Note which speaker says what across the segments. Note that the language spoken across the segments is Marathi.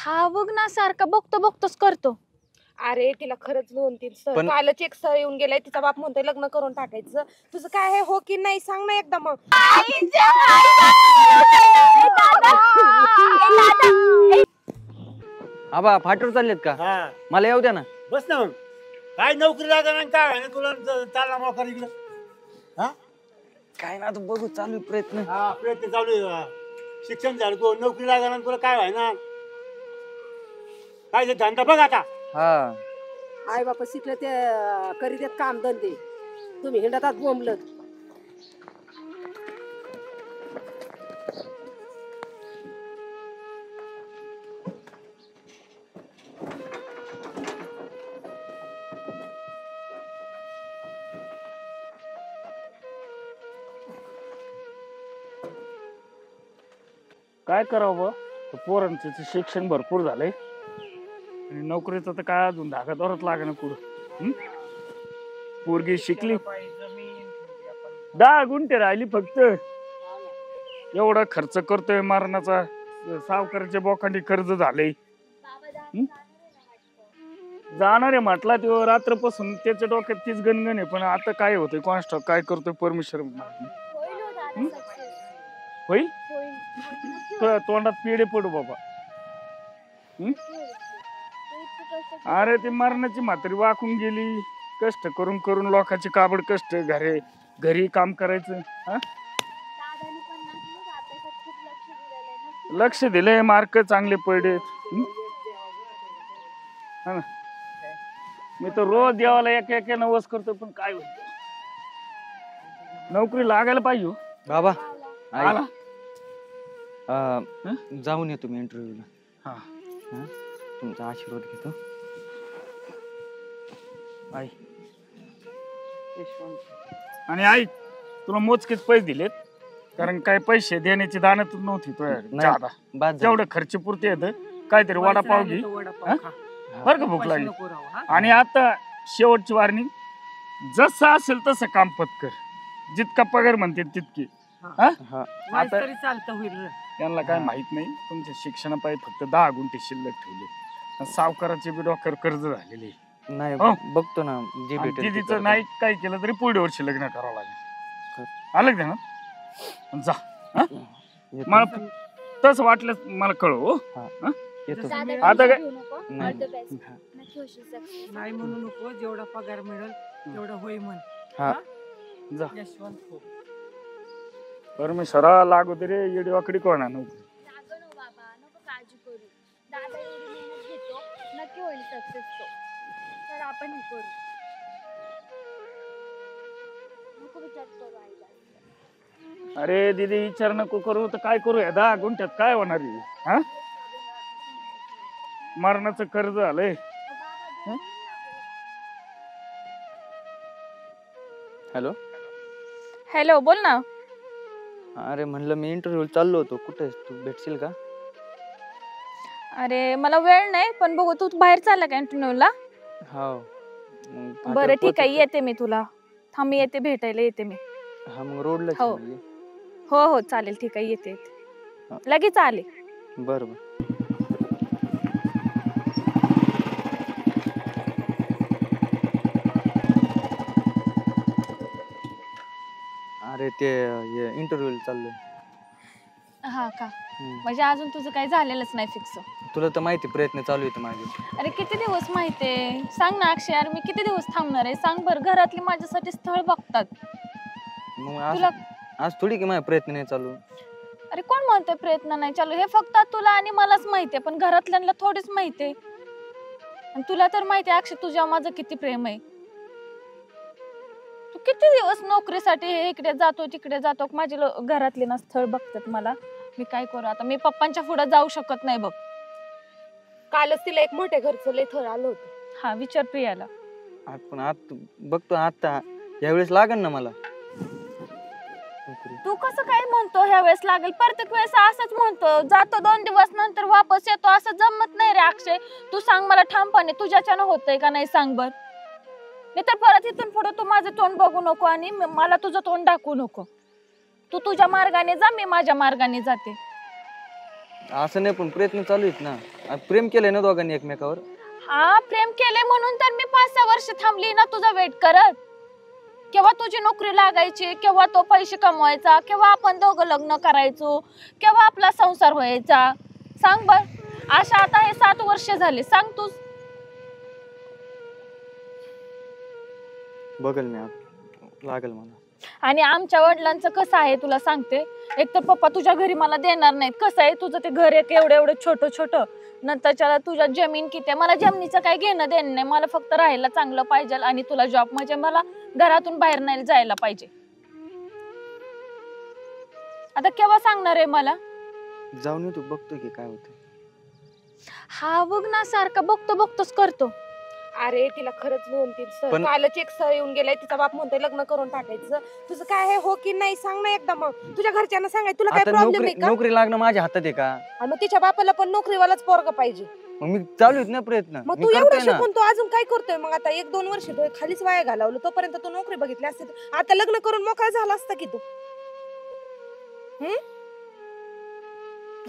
Speaker 1: हा बघ ना सारखा बघतो बघतोच करतो.
Speaker 2: अरे तिला खरंच 2-3 स्थळ कालच एक स्थळ येऊन गेलाय, तिचा बाप म्हणतोय लग्न करून टाकायचं. तुझं काय आहे, हो की नाही सांग ना एकदा मग.
Speaker 3: आबा फाटूर चाललेत का? मला येऊ द्या ना.
Speaker 4: बस ना मग. काय नोकरी लागणार आणि काय आहे तुला चालला मोकार इकडं? हा
Speaker 3: काय ना, तू बघू चालू आहे प्रयत्न.
Speaker 4: हा प्रयत्न चालू आहे. शिक्षण झालं तू नोकरी लागणार तुला काय व्हाय ना, काय ते धंदा बघ आता.
Speaker 3: हा
Speaker 5: आई बापा शिकले ते करीत आहेत काम धंदे, तुम्ही हिंडतात बोंबलत.
Speaker 6: काय करावं, पोरांचं शिक्षण भरपूर झालंय आणि नोकरीचं तर काय अजून धागा दोरात लागणं कुठं. पोरगी शिकली, 10 गुंठे राहिली फक्त. एवढा खर्च करतोय मारणाचा, सावकाराच्या बोकांडी कर्ज झालंय. जाणार आहे म्हटला तो रात्रपासून, त्याच्या डोक्यात तीच गणगण आहे. पण आता काय होतंय कॉन्स्टॉप काय करतोय परमेश्वर होईल. तोंडात पिढे पडू बाबा. अरे ती मरणाची म्हातारी वाकून गेली, कष्ट करून करून लोकांचे काबड कष्ट, घरी काम करायचं. लक्ष दिलंय, मार्क चांगले पडले. मी तर रोज देवाला एक नवस करतो, पण काय होत नोकरी लागायला पाहिजे.
Speaker 3: बाबा
Speaker 6: आला
Speaker 3: जाऊन येतो मी इंटरव्ह्यूला.
Speaker 6: हा
Speaker 3: तुमचा आशीर्वाद घेतो.
Speaker 6: आई आणि आई तुला मोजकेच पैसे दिलेत, कारण काय पैसे देण्याची दानतच नव्हती तो. तेवढं खर्च पुरते येत. काहीतरी वडापाव घे बरं का, भूक लागली. आणि आता शेवटची वार्निंग, जसं असेल तसं काम पत्कर, जितका पगार म्हणते तितकी. आता त्यांना काय माहित नाही, तुमच्या शिक्षणापायी फक्त 10 गुंठे शिल्लक ठेवले. सावकाराचे बी डोक्यावर कर्ज झालेले
Speaker 3: नाही. बघतो ना जे भेटेल.
Speaker 6: दीदीचं नाही काय केलं तरी पुढे वर्षी लग्न करावं लागेल. आलं का ना, जा. मला तसं वाटलं मला कळव. आता काय
Speaker 5: नाही म्हणू नको, जेवढा पगार मिळेल तेवढा होई म्हण.
Speaker 6: जा. परमेश्वरा लागू तरी येडी वाकडी कोणा नव्हती.
Speaker 1: काळजी करू, दादा एवढी मेहनत घेतो, नक्की होईल सक्सेस तो. तर आपण हे करू, नको विचार करू आईला.
Speaker 6: अरे दीदी विचार नको करू तर काय करू, 10 गुंठ्यात काय होणार आहे? हा मरणाचं कर्ज आलंय.
Speaker 3: हॅलो
Speaker 1: हॅलो, बोल ना.
Speaker 3: अरे म्हणलं मी इंटरव्ह्यू चाललो होतो, कुठे तू भेटशील का?
Speaker 1: अरे मला वेळ नाही, पण बघू तू बाहेर चालला का इंटरव्ह्यूला?
Speaker 3: हो
Speaker 1: बरं ठीक आहे, येते मी तुला. थांब, येते, भेटायला येते मी.
Speaker 3: हा मग रोडला.
Speaker 1: हो हो हो चालेल, ठीक आहे, येते लगेच आले.
Speaker 3: बरं. अरे ते इंटरव्ह्यू चाललोय.
Speaker 1: हा का, म्हणजे अजून तुझं काही झालेलंच नाही फिक्स?
Speaker 3: तुला तर माहिती प्रयत्न चालू आहेत माझे.
Speaker 1: अरे किती दिवस माहितीये, सांग ना अक्षय. यार मी किती दिवस थांबणार आहे सांग बरं. घरातली माझ्यासाठी स्थळ बघतात.
Speaker 3: मग
Speaker 1: तुला
Speaker 3: आज थोडी की माझा प्रयत्न नाही चालू.
Speaker 1: अरे कोण म्हणतोय प्रयत्न नाही चालू? हे फक्त तुला आणि मलाच माहितीये, पण घरातल्यांना थोडीच माहितीये. आणि तुला तर माहितीये अक्षय, तुझ्या माझं किती प्रेम आहे. तू किती दिवस नोकरीसाठी इकडे जातो तिकडे जातो, माझे घरातले ना स्थळ बघतात मला. मी काय करू आता? मी पप्पांच्या पुढे जाऊ शकत नाही बघ.
Speaker 2: कालच तिला एक मोठ्या घरचं लय थर आलं होतं.
Speaker 1: हा विचार प्रियाला.
Speaker 3: पण आता बघतो, आता यावेळेस लागेल ना मला.
Speaker 1: तू कसं काय म्हणतो ह्या वेळेस लागेल? प्रत्येक वेळेस असंच म्हणतो, जातो 2 दिवस नंतर वापस येतो. असं जमत नाही रे अक्षय. तू सांग मला ठामपणे, तुझ्याच्यानं होतंय का नाही सांग बर. नाही तर परत इथून पुढे तू माझं तोंड बघू नको आणि मला तुझं तोंड दाखवू नको. तू तुझ्या मार्गाने जा, मी माझ्या मार्गाने जाते.
Speaker 3: असं नाही पण प्रयत्न चालू आहेत ना. प्रेम केलंय ना दोघांनी एकमेकावर.
Speaker 1: हा प्रेम केले म्हणून तर मी 5-6 वर्ष थांबली ना तुझा वेट करत. केव्हा तुझी नोकरी लागायची, केव्हा तो पैसे कमवायचा, केव्हा आपण दोघं लग्न करायचो, केव्हा आपला संसार व्हायचा. सांग बर. अशा आता हे 7 वर्ष झाले. सांग तू.
Speaker 3: बघल मी लागल मला.
Speaker 1: आणि आमच्या वडिलांचं कसं आहे तुला सांगते. एक तर पप्पा तुझ्या घरी मला देणार नाहीत. कसं आहे तुझं ते घर एक एवढं एवढं छोटं छोटं, नंतरच्या तुझ्या जमीन किती आहे. मला जमिनीचं काही घेणं देणं नाही. मला फक्त राहायला चांगलं पाहिजे आणि तुला जॉब, म्हणजे मला घरातून बाहेर नाही जायला पाहिजे. आता केव्हा सांगणार आहे मला?
Speaker 3: जाऊन तू बघतो की काय होतं.
Speaker 1: हा बघ ना, सारखा बघतोच करतो.
Speaker 2: अरे तिला खरंच 2-3 स्थळ,
Speaker 3: पण-
Speaker 2: कालच एक स्थळ येऊन गेलाय. तिचा बाप म्हणतोय लग्न करून टाकायचं. तुझं काय आहे हो की नाही सांग ना एकदा. मग तुझ्या घरच्यांना सांगाय तुला काय
Speaker 3: आता
Speaker 2: प्रॉब्लेम आहे का?
Speaker 3: नोकरी लागणं माझ्या हातात आहे का?
Speaker 2: आणि मग तिच्या बापाला पण नोकरीवालाच पोरगा पाहिजे.
Speaker 3: मग मी चालू आहेत ना प्रयत्न.
Speaker 2: मग
Speaker 3: मी
Speaker 2: तू एवढं
Speaker 3: करतोय ना.
Speaker 2: शिकून तू अजून काय करतोय? मग आता 1-2 वर्ष तो खालीच वाया घालवलं. तोपर्यंत तू नोकरी बघितली असते. आता लग्न करून मोकळा झाला असता की तू.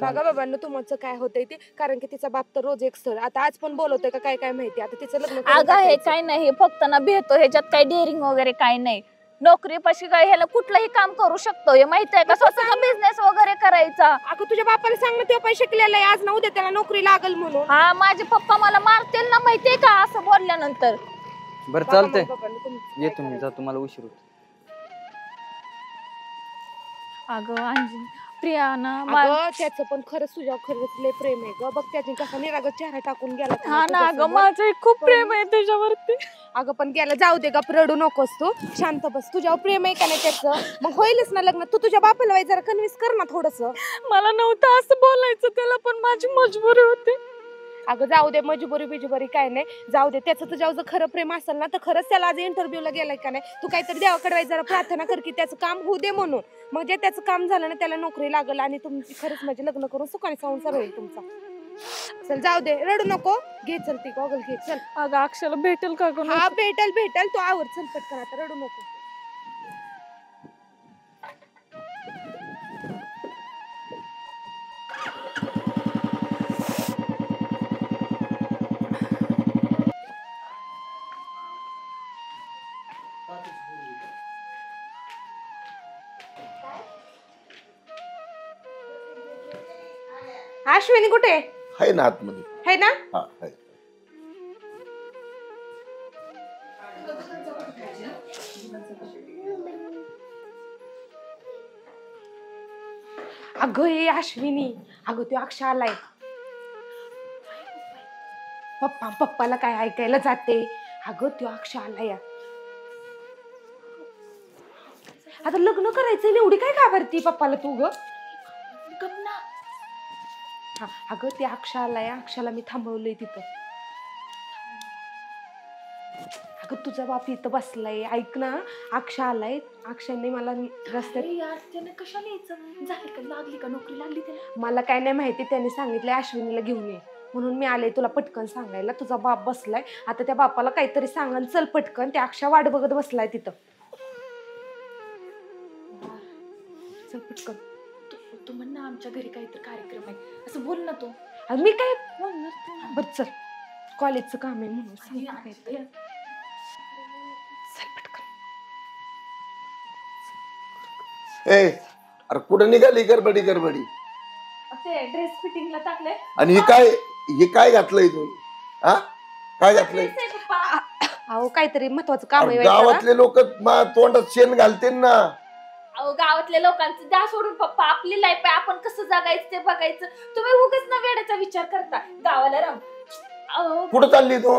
Speaker 2: बघा बाबांना तुमचं काय होतंय ते. कारण की तिचा बाप तर रोज एक स्थळ, आता आज पण बोलवतोय का काय काय माहिती. आता तिचं लग्न करून
Speaker 1: अगं हे
Speaker 2: टाकायचं.
Speaker 1: काय नाही, हे फक्त ना भेटतो. ह्याच्यात काही डेअरिंग वगैरे काही नाही. नोकरी पाशी काय ह्याला कुठलंही काम करू शकतो. हे माहित आहे का? स्वतःचा बिझनेस वगैरे करायचा.
Speaker 2: अगं तुझ्या बापाला सांग ना, तेव्हा पण शिकलेला आहे. आज ना उद्या त्याला नोकरी लागल म्हणून.
Speaker 1: हा माझे पप्पा मला मारतील ना, माहितीये का असं बोलल्यानंतर.
Speaker 3: बरं
Speaker 2: बघा
Speaker 3: चालतंय.
Speaker 2: मग बाबांनो, तुमचं काय
Speaker 3: येतो मी,
Speaker 2: करायचं.
Speaker 3: जातो, मला उशीर होतो.
Speaker 1: अगं अंजली, प्रिया ना
Speaker 2: अगं त्याचं पण खरंच तुझ्यावर खरंच लय प्रेम आहे ग. बघ त्याची कसा निरागस चेहरा टाकून गेला
Speaker 1: हा ना
Speaker 2: तुझ्यासमोर.
Speaker 1: अगं, माझं खूप प्रेम आहे तुझ्यावरती.
Speaker 2: अगं पण गेला जाऊ दे गप, रडू नकोस तू. शांत बस. तुझ्यावर प्रेम आहे का नाही त्याचं? मग होईलच ना लग्न. तू तुझ्या बापाला जरा कन्व्हिन्स कर ना थोडस.
Speaker 1: मला नव्हतं असं बोलायचं त्याला, पण माझी मजबुरी होती.
Speaker 2: अगं जाऊ दे, मजबुरी बिजबुरी काय नाही. जाऊ दे. त्याचं तुझ्यावर जर खरं प्रेम असेल ना, तर खरंच त्याला आज इंटरव्ह्यूला गेलाय का नाही. तू काहीतरी देवाकडे जरा प्रार्थना कर की त्याचं काम होऊ दे म्हणून. मग जे त्याचं काम झालं ना, त्याला नोकरी लागल आणि तुमची खरंच म्हणजे लग्न करून सुखाने संसार होईल तुमचा. चल जाऊ दे, रडू नको. घे चल ती गॉगल घे चल.
Speaker 1: अगं अक्षरला भेटेल का गं?
Speaker 2: हा भेटल तू आवर. चल पटकन, आता रडू नको. अश्विनी कुठे
Speaker 7: आहे ना आतमध्ये.
Speaker 2: आहे ना?
Speaker 7: हा आहे.
Speaker 2: अगं हे अश्विनी, अगं तो अक्षय आलाय. पप्पाला काय ऐकायला जाते. अगं तो अक्षय आलाय. आता लग्न करायचंय, एवढी काय घाबरती पप्पाला तू ग? हा, अगं ते अक्षय आलाय. अक्षयला मी थांबवलंय तिथं. अगं तुझा बाप इथं बसलाय. ऐक ना, अक्षय आलाय. अक्षयने मला रस्त्यात
Speaker 1: लागली का नोकरी लागली त्याला?
Speaker 2: मला काय नाही माहिती. त्याने सांगितलंय अश्विनीला घेऊन ये म्हणून मी आले तुला पटकन सांगायला. तुझा बाप बसलाय. आता त्या बापाला काहीतरी सांगा. चल पटकन. त्या अक्षय वाट बघत बसलाय तिथं. चल पटकन.
Speaker 1: तू म्हण ना आमच्या घरी काहीतरी कार्यक्रम आहे असं बोल ना तू.
Speaker 2: आणि मी काय बोलणार? बरं चल, कॉलेजचं काम आहे म्हणून सांग काहीतरी. चल पटकन.
Speaker 7: ए अरे कुठं निघाली गडबडी?
Speaker 1: ते ड्रेस फिटिंगला टाकले.
Speaker 7: आणि हे काय घातलंय तू? हा काय घातलंय?
Speaker 2: अहो काहीतरी महत्वाचं काम आहे.
Speaker 7: अरे गावातले लोक तोंडात शेण घालते ना.
Speaker 1: अहो गावातल्या लोकांचं द्या सोडून पप्पा. आपली लाईफ आहे, आपण कसं जगायचं ते बघायचं. तुम्ही उगाच ना वेड्याचा विचार करता. गावाला राम.
Speaker 7: कुठं चालली तू?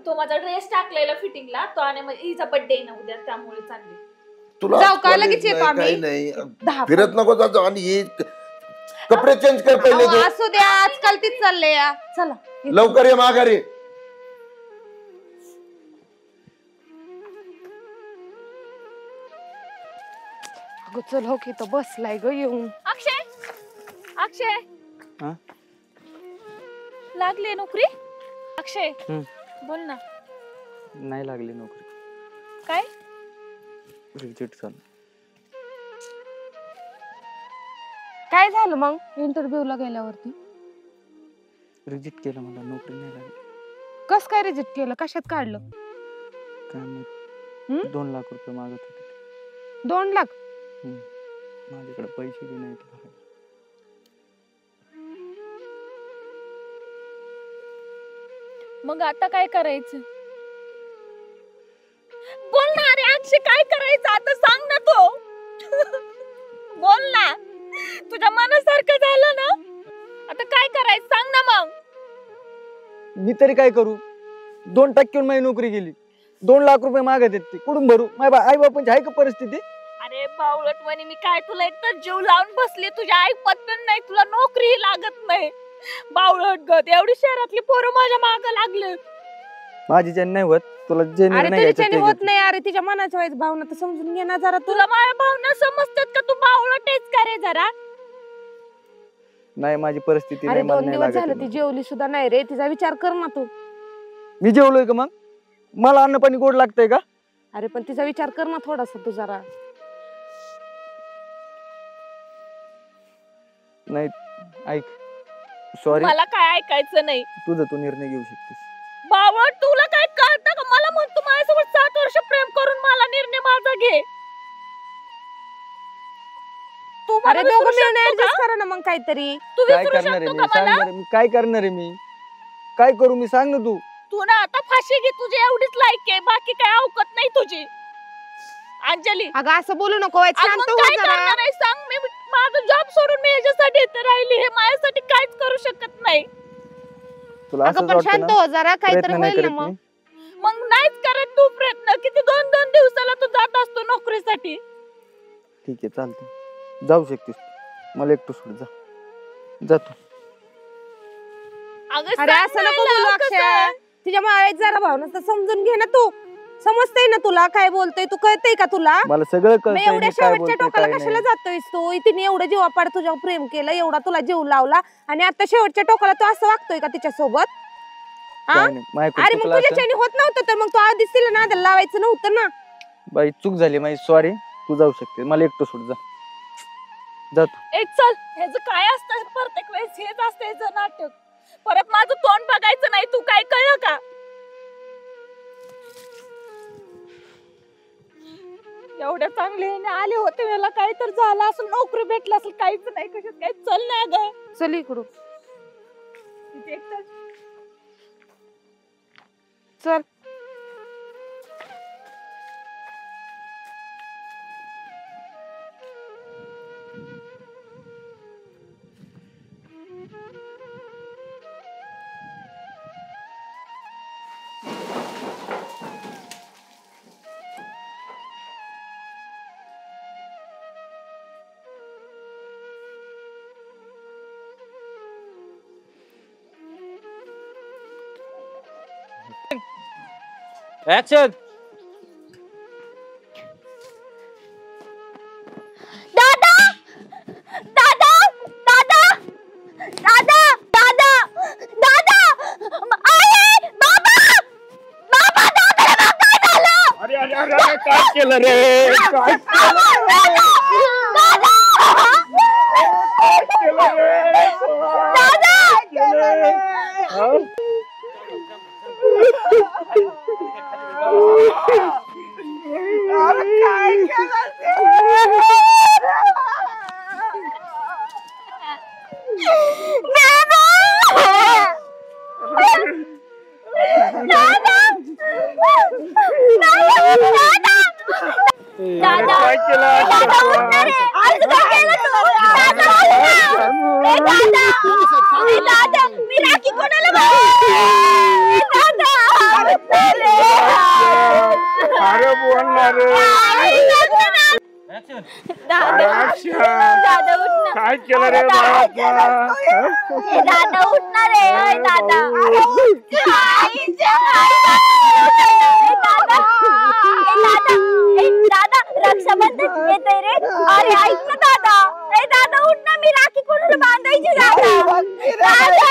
Speaker 1: तो माझा ड्रेस टाकलेला फिटिंगला तो, आणि हिचा बर्थडे ना उद्या, त्यामुळे चालली.
Speaker 7: तुला
Speaker 2: जाऊ का?
Speaker 7: college
Speaker 2: लगेच येतो
Speaker 7: नाही,
Speaker 2: आम्ही.
Speaker 7: काही नाही.
Speaker 2: 10
Speaker 7: फिरत नको जातो. आणि हे कपडे चेंज कर पहिले
Speaker 2: अहो,
Speaker 7: तू.
Speaker 2: असू द्या. आजकाल तीच चाललंय. चला
Speaker 7: लवकर ये माघारी.
Speaker 2: अगं चल हो की, तर बसलाय ग येऊन.
Speaker 1: अक्षय
Speaker 3: हा?
Speaker 1: लागली नोकरी? अक्षय बोल ना.
Speaker 3: नाही लागली नोकरी.
Speaker 1: काय?
Speaker 3: रिजेक्ट झालं.
Speaker 2: काय झालं मग इंटरव्ह्यूला गेल्यावरती?
Speaker 3: रिजेक्ट केलं, मला नोकरी नाही लागली.
Speaker 2: कस काय रिजेक्ट केलं? कशात काढलं?
Speaker 3: काय माहित, 2 लाख रुपये मागत होते.
Speaker 2: 2 लाख?
Speaker 3: माझ्याकडे पैसे बी नाहीत भरायला.
Speaker 1: मग आता काय करायचं? बोल ना रे अक्षय, काय करायचं आता? सांग ना तो. बोल ना, तुझ्या मनासारखं झालं ना, आता काय करायचं सांग ना मग.
Speaker 3: मी तरी काय करू? 2% माझी नोकरी गेली, 2 लाख रुपये मागत आहेत. ते कुठून भरू? माझ्या आई बापांची आहे का परिस्थिती?
Speaker 1: अरे बावळट म्हणे, मी काय तुला एकतर जीव लावून बसले, तुझ्या आई पत्तन नाही, तुला नोकरी लागत नाही. बावळट गत, एवढी शहरातली पोरं माझ्या मागं लागले.
Speaker 3: माझी जन नाही होत, तुला जे
Speaker 2: अरे
Speaker 3: निर्णय घ्यायचा
Speaker 2: तिच्याने
Speaker 3: ते
Speaker 2: होत
Speaker 3: घे.
Speaker 2: नाही. अरे तिच्या मनाच्या वाईज भावना तर समजून घे ना जरा.
Speaker 1: तुला माझ्या भावना समजतात का? तू बावळट आहेस का रे जरा?
Speaker 3: नाही, माझी परिस्थिती
Speaker 2: अरे
Speaker 3: नाही, मला
Speaker 2: 2
Speaker 3: नाही
Speaker 2: दिवस
Speaker 3: लागत
Speaker 2: झालं
Speaker 3: आहे.
Speaker 2: ती जेवली सुद्धा नाही रे. तिचा विचार कर ना तू.
Speaker 3: मी जेवलोय का मग? मला अन्न पाणी गोड लागतंय का?
Speaker 2: अरे पण तिचा विचार कर ना थोडासा तू जरा.
Speaker 3: नाही, ऐक, सॉरी,
Speaker 1: मला काय ऐकायचं नाही.
Speaker 3: तुझा तू निर्णय घेऊ शकतेस.
Speaker 1: बावळट, तुला काय कळतं का? मला म्हणतो माझ्यासोबत 7 वर्ष प्रेम करून मला निर्णय माझा घे. तू मला
Speaker 2: अरे दोघं
Speaker 1: विसरू
Speaker 2: मिळून
Speaker 1: शकतो
Speaker 2: ऍडजस्ट
Speaker 1: का?
Speaker 2: करा ना मग काहीतरी.
Speaker 1: तू
Speaker 3: काय
Speaker 1: विसरू
Speaker 3: करणार आहे
Speaker 1: शकतो
Speaker 3: मी?
Speaker 1: का
Speaker 3: सांग
Speaker 1: मला?
Speaker 3: बरं, मी काय करणार आहे? मी काय करू? मी सांग ना तू.
Speaker 1: तू ना आता फाशी घे, तुझी एवढीच लायकी आहे, बाकी काय अवकत नाही तुझी. अंजली,
Speaker 2: अगं असं बोलू नको.
Speaker 1: अगं
Speaker 2: शांत
Speaker 1: मग
Speaker 2: हो
Speaker 1: काय
Speaker 2: जरा.
Speaker 1: करणार आहे सांग? मी माझा जॉब सोडून मी ह्याच्यासाठी इथे राहिली, हे माझ्यासाठी काहीच करू शकत नाही.
Speaker 3: तुला
Speaker 2: अगं
Speaker 3: असंच
Speaker 2: पण
Speaker 3: वाटतं
Speaker 2: शांत
Speaker 3: ना?
Speaker 2: हो जरा. काहीतरी
Speaker 3: प्रयत्न नाही
Speaker 2: होईल ना
Speaker 3: करत
Speaker 2: मग.
Speaker 3: मी.
Speaker 1: मग नाहीच करत तू प्रयत्न. किती 2-2 दिवसाला तू जात असतो नोकरीसाठी.
Speaker 3: ठीक आहे, चालतंय, जाऊ शकतेस. मला एकटं सोड, जा तू.
Speaker 1: अगं
Speaker 2: अरे
Speaker 1: सांग
Speaker 2: असं
Speaker 1: ना
Speaker 2: नको
Speaker 1: हिला
Speaker 2: बोलू
Speaker 1: कसं
Speaker 2: अक्षय.
Speaker 1: आहे?
Speaker 2: तिच्या माळ्यात जरा भावना तर समजून घे ना तू. समजतंय ना तुला काय बोलतोय? तू कळतंय का तुला?
Speaker 3: मला सगळं
Speaker 2: मग
Speaker 3: कळतंय,
Speaker 2: एवढ्या
Speaker 3: मी काय
Speaker 2: शेवटच्या
Speaker 3: बोलतोय
Speaker 2: टोकाला
Speaker 3: काय
Speaker 2: कशाला
Speaker 3: नाही.
Speaker 2: जातोयस तू? तिने एवढं जीवापाड तुझ्यावर प्रेम केलं, एवढा तुला जीव लावला, आणि आता शेवटच्या टोकाला तू असं वागतोय का तिच्यासोबत? हा?
Speaker 3: काय नाही, माझ्याकडून
Speaker 2: अरे मग
Speaker 3: चुकलं असेल.
Speaker 2: तुझ्याच्याने होत नव्हतं तर मग तू आधीच तिला नादाला लावायचं नव्हतं ना.
Speaker 3: बाई, चूक झाली माझी, सॉरी. तू जाऊ शकते, मला एकटं सोड, जा तू.
Speaker 1: एक चल, ह्याचं काय असतं प्रत्येक वेळेस हेच असतं ह्याचं नाटक. परत माझं तोंड बघायचं नाही. तू काय कळलं का? एवढ्या चांगले आले होते, मला काही तर झालं असेल, नोकरी भेटलं असेल, काहीच नाही. कशात काय चल ना ग.
Speaker 2: चल इकडून
Speaker 1: इथे एक चल.
Speaker 2: चल.
Speaker 3: ऍक्शन.
Speaker 1: दादा, दादा, दादा, दादा, दादा, दादा, आई, बाबा, बाबा, दादा, काय झालं?
Speaker 6: अरे अरे अरे अरे, काय केलं रे? काय केलं रे? हा?
Speaker 1: दादा,
Speaker 6: काय केलं?
Speaker 1: दादा, उठणार आहे. आज काय केलं तू? दादा, उठणार. ए, दादा, ए, दादा, मी राखी कोणाला बांधू? ए, दादा, उठणार आहे.
Speaker 6: अरे बोलणार रे.
Speaker 1: दादा, दादा, उठणार.
Speaker 6: काय केलं रे बाळा?
Speaker 1: ए, दादा, उठणार आहे. ए, दादा, आईच्या ए, दादा, ए, दादा, ए, दादा, रक्षाबंधन येतंय रे. अरे ऐक ना दादा. ए, दादा, उठ ना. मी राखी कोणाला बांधायची दादा? दादा,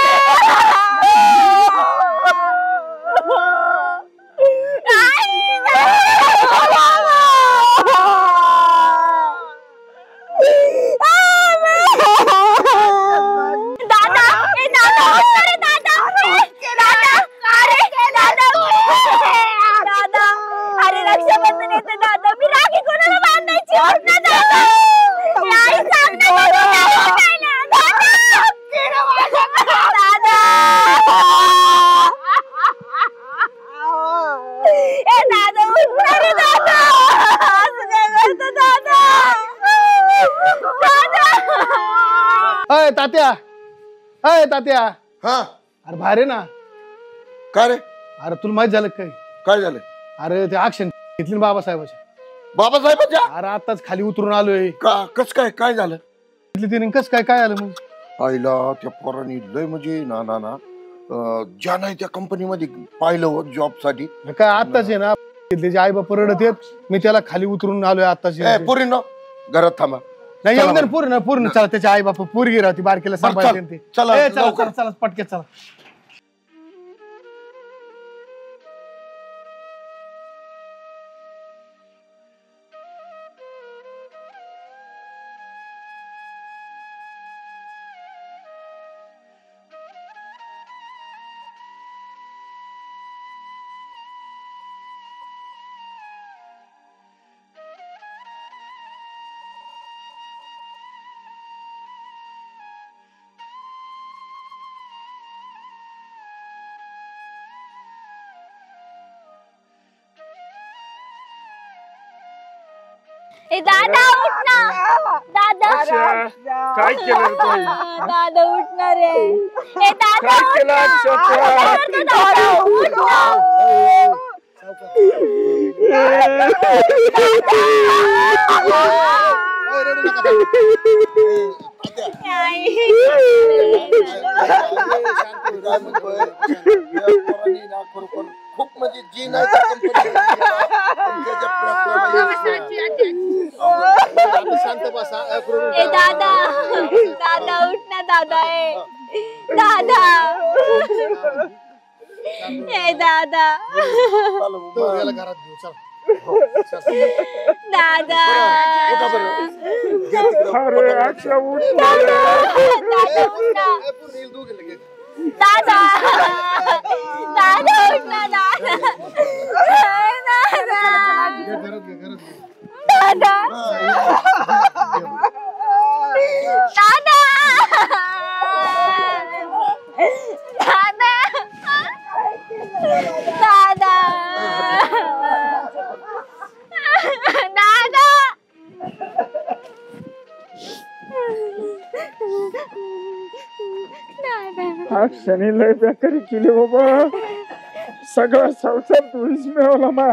Speaker 1: आई, दादा.
Speaker 8: अय तात्या,
Speaker 7: हा
Speaker 8: अरे बाहेर आहे ना.
Speaker 7: काय रे
Speaker 8: अरे तुला माहित झालं काय?
Speaker 7: काय झालं
Speaker 8: अरे ते ऍक्शन घेतली ना बाबासाहेबाची.
Speaker 7: बाबासाहेबांच्या
Speaker 8: अरे आताच खाली उतरून आलोय.
Speaker 7: का कस काय काय झालं
Speaker 8: घेतली तिने कस काय काय आलं मग?
Speaker 7: आईला त्या पोरांनी लय म्हणजे ना ना ना ज्या नाही त्या कंपनीमध्ये पाहिलं जॉब साठी
Speaker 8: काय आताच आहे ना, त्याचे आई बाप रडत येत, मी त्याला खाली उतरून आलोय आताच.
Speaker 7: पुरी न घरात थांबा.
Speaker 8: नाही येऊन दे ना, पूर्ण पूर्ण चला. त्याच्या आई बाप पोरगी राहते बारकीला सांभाळते ते.
Speaker 7: चला
Speaker 8: ए, चला
Speaker 7: लवकर.
Speaker 8: चला चला पटके चला.
Speaker 1: ए दादा उठ ना. दादा
Speaker 6: काय केलं रे तू?
Speaker 1: दादा उठणार रे. ए दादा
Speaker 6: काय
Speaker 1: उठ
Speaker 6: केलं
Speaker 1: ना.
Speaker 6: अक्षता?
Speaker 1: काय करतो दादा? उठ ना.
Speaker 7: खूप म्हणजे जी नाही त्या
Speaker 8: शांत बसा.
Speaker 1: ए दादा दादा उठ ना दादा. दादा ए दादा
Speaker 8: याला घरात घेऊ चला.
Speaker 1: दादा
Speaker 6: अरे अक्षय उठ ना.
Speaker 1: दादा उठ ना. दादा दादा उठ ना. दादा
Speaker 8: घरात घे घरात घे.
Speaker 1: दादा दादा दादा दादा
Speaker 6: अक्षयने लय बेकारी केली बाबा. सगळा संसार तुळीच मिळवला मा.